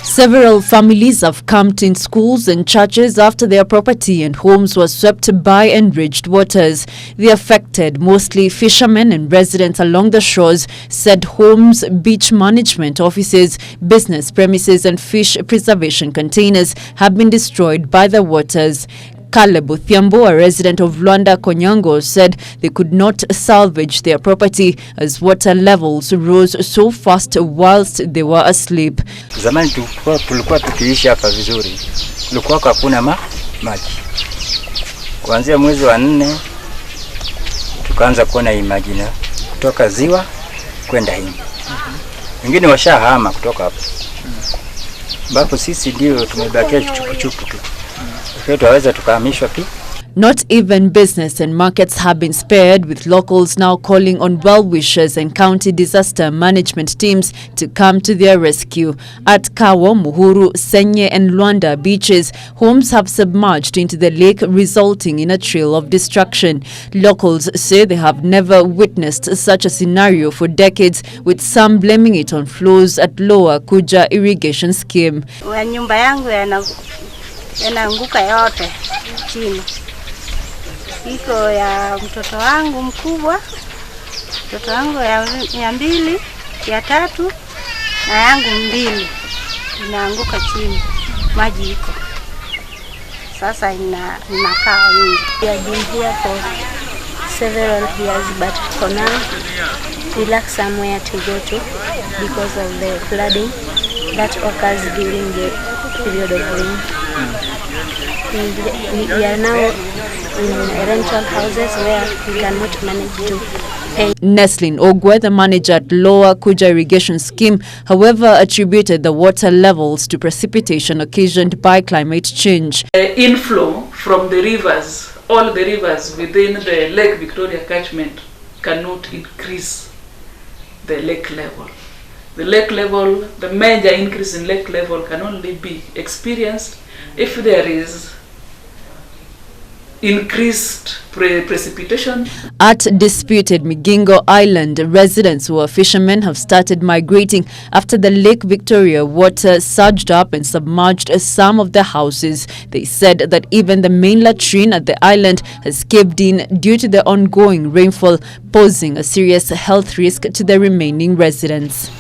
Several families have camped in schools and churches after their property and homes were swept by enriched waters. The affected, mostly fishermen and residents along the shores, said homes, beach management offices, business premises and fish preservation containers have been destroyed by the waters. Caleb Thiambo, a resident of Lwanda, Konyango, said they could not salvage their property as water levels rose so fast whilst they were asleep. Zamani tulikuwa tukiishi hapa vizuri. Kulikuwa hakuna maji. Kuanzia mwezi wa 4 tukaanza kuona hii maji na kutoka ziwa kwenda hivi. Wengine washahama kutoka hapo. Ambapo sisi ndio tumebakia chupu tu. Not even business and markets have been spared, with locals now calling on well-wishers and county disaster management teams to come to their rescue. At Kawo, Muhuru, Senye and Lwanda beaches, homes have submerged into the lake, resulting in a trail of destruction. Locals say they have never witnessed such a scenario for decades, with some blaming it on flows at Lower Kuja irrigation scheme. Nyumba yangu yanaanguka yote chini. Iko ya mtoto wangu mkubwa, mtoto wangu ya 2, ya 3 na yangu 2 inaanguka chini. Maji iko. Sasa inakaa nje. We have been here for several years, but for now we lack somewhere to go to because of the flooding that occurs during the period of rain. We are now in rental houses where we cannot manage to pay. Neslin Ogwe, the manager at Lower Kuja irrigation scheme, however, attributed the water levels to precipitation occasioned by climate change. The inflow from the rivers, all the rivers within the Lake Victoria catchment, cannot increase the lake level. The lake level, the major increase in lake level can only be experienced if there is increased precipitation. At disputed Migingo Island, residents who are fishermen have started migrating after the Lake Victoria water surged up and submerged some of their houses. They said that even the main latrine at the island has caved in due to the ongoing rainfall, posing a serious health risk to the remaining residents.